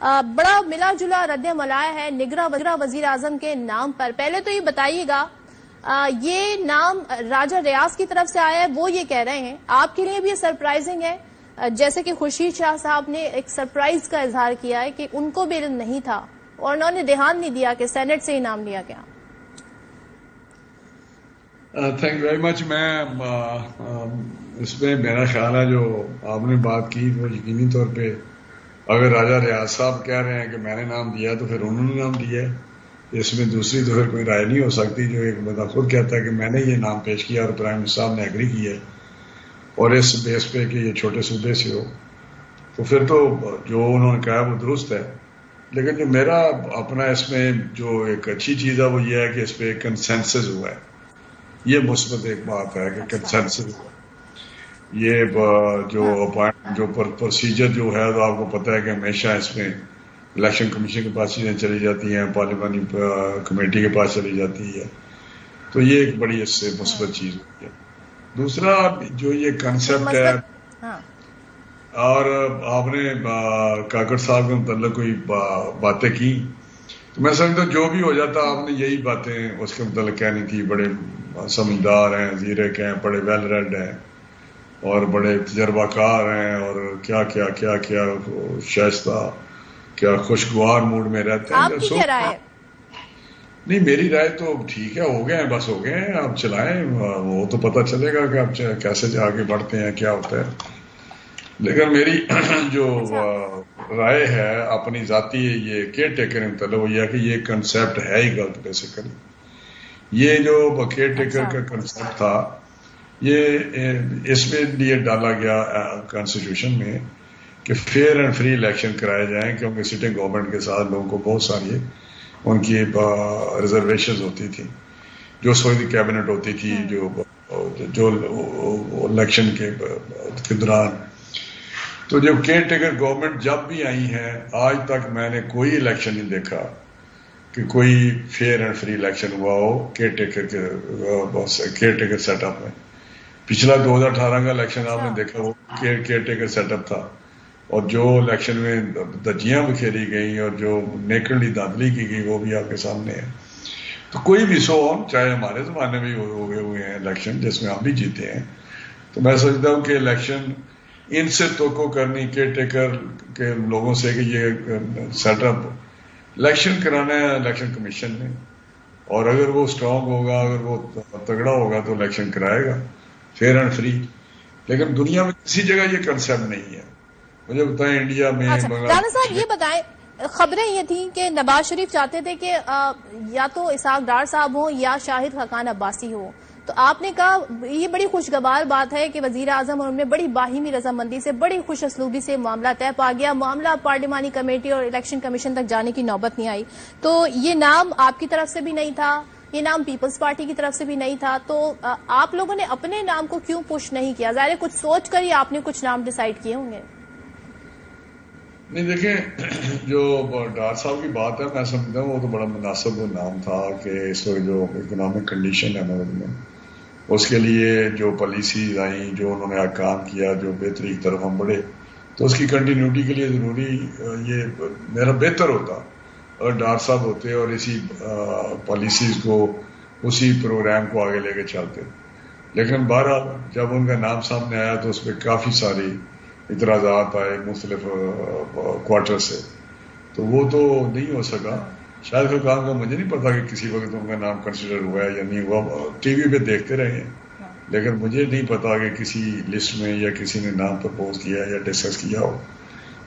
بڑا ملا جلا رد عمل آیا ہے نگراں وزیر اعظم کے نام پر. پہلے تو یہ بتائیے گا یہ نام راجہ ریاض کی طرف سے آیا ہے, وہ یہ کہہ رہے ہیں, آپ کے لیے بھی یہ سرپرائزنگ ہے؟ جیسے کہ خورشید شاہ صاحب نے ایک سرپرائز کا اظہار کیا ہے کہ ان کو بھی علم نہیں تھا اور انہوں نے دھیان نہیں دیا کہ سینٹ سے ہی نام لیا گیا. Thank very much. میں اس میں میرا خیال ہے جو آپ نے بات کی وہ یقینی طور پہ اگر راجہ ریاض صاحب کہہ رہے ہیں کہ میں نے نام دیا تو پھر انہوں نے نام دیا ہے. اس میں دوسری تو پھر کوئی رائے نہیں ہو سکتی. جو ایک بندہ خود کہتا ہے کہ میں نے یہ نام پیش کیا اور پرائم منسٹر صاحب نے ایگری کیا ہے اور اس بیس پہ کہ یہ چھوٹے صوبے سے ہو, تو پھر تو جو انہوں نے کہا وہ درست ہے. لیکن جو میرا اپنا اس میں جو ایک اچھی چیز ہے وہ یہ ہے کہ اس پہ کنسنسس ہوا ہے. یہ مثبت ایک بات ہے کہ کنسنسس ہوا. یہ جو پروسیجر جو ہے تو آپ کو پتہ ہے کہ ہمیشہ اس میں الیکشن کمیشن کے پاس چیزیں چلی جاتی ہیں, پارلیمانی کمیٹی کے پاس چلی جاتی ہے, تو یہ ایک بڑی اس سے مثبت چیز ہوتی ہے. دوسرا جو یہ کنسیپٹ ہے اور آپ نے کاکڑ صاحب کے متعلق کوئی باتیں کی تو میں سمجھتا ہوں جو بھی ہو جاتا آپ نے یہی باتیں اس کے متعلق کہنی تھی. بڑے سمجھدار ہیں, زیرے کے ہیں, بڑے ویل ریڈ ہیں اور بڑے تجربہ کار ہیں اور کیا کیا کیا کیا شائستہ کیا خوشگوار موڈ میں رہتے ہیں. آپ کی کیا رائے ہے؟ نہیں میری رائے تو ٹھیک ہے, ہو گئے ہیں, بس ہو گئے ہیں. آپ چلائیں, وہ تو پتہ چلے گا کہ آپ کیسے آگے بڑھتے ہیں, کیا ہوتا ہے. لیکن میری جو رائے ہے اپنی ذاتی یہ کیئر ٹیکر مطلب وہ یہ ہے کہ یہ کنسیپٹ ہے ہی غلط. بیسیکلی یہ جو کیئر ٹیکر کا کنسیپٹ تھا یہ اس میں لیے ڈالا گیا کانسٹیٹیوشن میں کہ فیئر اینڈ فری الیکشن کرائے جائیں, کیونکہ سٹنگ گورنمنٹ کے ساتھ لوگوں کو بہت ساری ان کی ریزرویشنز ہوتی تھی جو سوئی کیبنٹ ہوتی تھی جو الیکشن کے دوران. تو جب کیئر ٹیکر گورنمنٹ جب بھی آئی ہے آج تک میں نے کوئی الیکشن نہیں دیکھا کہ کوئی فیئر اینڈ فری الیکشن ہوا ہو کیئر ٹیکر سیٹ اپ میں. پچھلا 2018 کا الیکشن آپ نے دیکھا وہ کیئر ٹیکر سیٹ اپ تھا, اور جو الیکشن میں دجیاں بکھیری گئیں اور جو نیکڑی دھاندلی کی گئی وہ بھی آپ کے سامنے ہے. تو کوئی بھی سو چاہے ہمارے زمانے میں ہو گئے ہوئے ہیں الیکشن جس میں ہم بھی جیتے ہیں, تو میں سمجھتا ہوں کہ الیکشن ان سے توقع کرنی کیئر ٹیکر کے لوگوں سے کہ یہ سیٹ اپ الیکشن کرانا ہے الیکشن کمیشن نے, اور اگر وہ اسٹرانگ ہوگا, اگر وہ تگڑا ہوگا تو الیکشن کرائے گا فیئر اینڈ فری. لیکن دنیا میں کسی جگہ یہ کنسیپٹ نہیں ہے. مجھے بتائیں انڈیا میں رانا صاحب یہ بتائیں, خبریں یہ تھیں کہ نواز شریف چاہتے تھے کہ یا تو اسحاق ڈار صاحب ہوں یا شاہد خاقان عباسی ہو, تو آپ نے کہا یہ بڑی خوشگوار بات ہے کہ وزیر اعظم اور ان میں بڑی باہمی رضامندی سے بڑی خوش اسلوبی سے معاملہ طے پا گیا, معاملہ پارلیمانی کمیٹی اور الیکشن کمیشن تک جانے کی نوبت نہیں آئی. تو یہ نام آپ کی طرف سے بھی نہیں تھا, یہ نام پیپلز پارٹی کی طرف سے بھی نہیں تھا, تو آپ لوگوں نے اپنے نام کو کیوں پش نہیں کیا؟ ظاہر ہے کچھ سوچ کر ہی آپ نے کچھ نام ڈیسائیڈ کیے ہوں گے. نہیں دیکھیں جو ڈار صاحب کی بات ہے میں سمجھتا ہوں وہ تو بڑا مناسب نام تھا کہ اس وقت جو اکنامک کنڈیشن ہے ملک میں اس کے لیے جو پالیسیز آئیں, جو انہوں نے کام کیا, جو بہتری کی طرف ہم بڑھے, تو اس کی کنٹینیوٹی کے لیے ضروری یہ میرا بہتر ہوتا اگر ڈار صاحب ہوتے اور اسی پالیسیز کو اسی پروگرام کو آگے لے کے چلتے. لیکن بہرحال جب ان کا نام سامنے آیا تو اس پہ کافی ساری اعتراضات آئے مختلف کوارٹر سے, تو وہ تو نہیں ہو سکا. شاید خاقان کا مجھے نہیں پتا کہ کسی وقت ان کا نام کنسیڈر ہوا ہے یا نہیں ہوا, ٹی وی پہ دیکھتے رہے ہیں, لیکن مجھے نہیں پتا کہ کسی لسٹ میں یا کسی نے نام پرپوز کیا یا ڈسکس کیا ہو.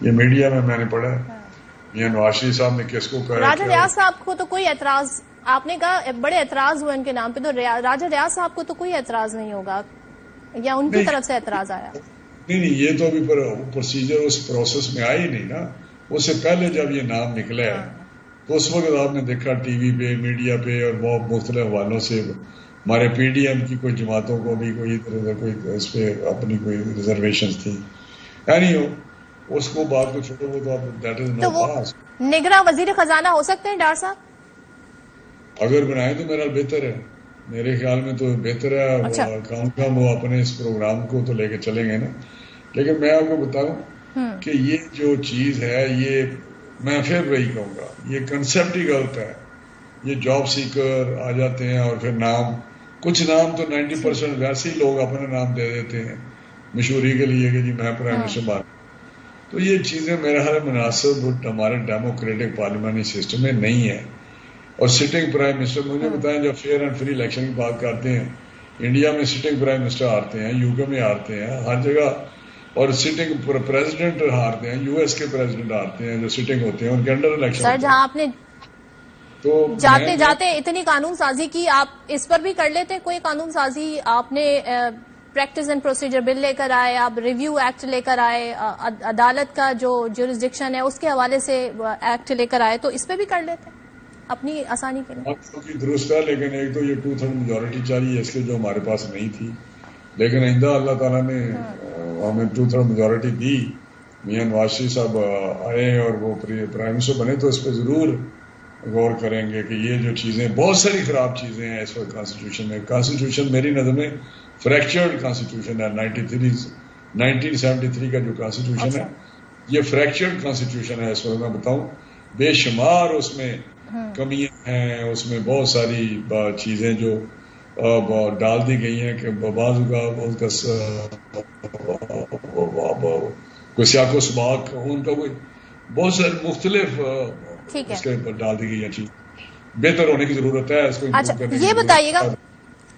یہ میڈیا میں نے پڑھا ہے. یہ نواز شریف صاحب نے کس کو کہا, راجہ ریاض صاحب کو تو کوئی اعتراض, آپ نے کہا بڑے اعتراض ہوئے ان کے نام پہ, تو راجہ ریاض صاحب کو تو کوئی اعتراض نہیں ہوگا یا ان کی طرف سے اعتراض آیا؟ نہیں یہ تو ابھی پروسیجر اس پروسیس میں آئی نہیں نا. اس سے پہلے جب یہ نام نکلا ہے تو اس وقت آپ نے دیکھا ٹی وی پہ, میڈیا پہ اور بہت مختلف حوالوں سے ہمارے پی ڈی ایم کی کچھ جماعتوں کو بھی کوئی اس پہ اپنی کوئی ریزرویشنز تھی. نہیں ہو اس کو بات کو چھوڑو, وہ تو دیٹ از نو پاس. نگراں وزیر خزانہ ہو سکتے ہیں ڈار صاحب اگر بنائیں تو میرا بہتر ہے. میرے خیال میں تو بہتر ہے. کم وہ اپنے اس پروگرام کو تو لے کے چلیں گے نا. لیکن میں آپ کو بتاؤں کہ یہ جو چیز ہے یہ میں پھر وہی کہوں گا یہ کنسیپٹ ہی غلط ہے. یہ جاب سیکر آ جاتے ہیں اور پھر نام, کچھ نام تو 90% ویسے ہی لوگ اپنا نام دے دیتے ہیں مشہوری کے لیے کہ جی میں پرائم منسٹر بن. تو یہ چیزیں میرا خیال مناسب ہمارے ڈیموکریٹک پارلیمانی سسٹم میں نہیں ہے. اور سٹنگ پرائم منسٹر, مجھے بتائیں جب فیئر اینڈ فری الیکشن کی بات کرتے ہیں, انڈیا میں سٹنگ پرائم منسٹر ہارتے ہیں, یو کے میں ہارتے ہیں, ہر جگہ, اور سٹنگ پریزیڈنٹ ہارتے ہیں, یو ایس کے پریزیڈنٹ ہارتے ہیں جو سٹنگ ہوتے ہیں, ان کے انڈر الیکشن. سر جہاں آپ نے تو جاتے جاتے اتنی قانون سازی کی, آپ اس پر بھی کر لیتے کوئی قانون سازی؟ آپ نے پریکٹس اینڈ پروسیجر بل لے کر آئے, آپ ریویو ایکٹ لے کر آئے, عدالت کا جو جورسڈکشن ہے اس کے حوالے سے ایکٹ لے کر آئے, تو اس پہ بھی کر لیتے اپنی آسانی کے لیے. آپ کی درست ہے, لیکن ایک تو یہ 2/3 میجورٹی چاہیے اس کے جو ہمارے پاس نہیں تھی, لیکن آئندہ اللہ تعالیٰ نے ہمیں 2/3 میجورٹی دی. میاں نواز شریف صاحب آئے اور وہ پرائم منسٹر بنے تو اس پہ ضرور غور کریں گے کہ یہ جو چیزیں, بہت ساری خراب چیزیں ہیں اس وقت کانسٹیٹیوشن میں. کانسٹیٹیوشن میری نظر میں فریکچرڈ کانسٹیٹیوشن ہے. 1973 کا جو کانسٹیٹیوشن ہے یہ فریکچرڈ کانسٹیٹیوشن ہے اس وقت. میں بتاؤں بے شمار اس میں کمیاں ہیں, اس میں بہت ساری چیزیں جو ڈال دی گئی ہیں کہ بعض کا کوئی سیاق و سباق ان کا کوئی بہت سارے مختلف اس کے ڈال دی گئی ہیں چیز, بہتر ہونے کی ضرورت ہے اس کو. اچھا یہ بتائیے گا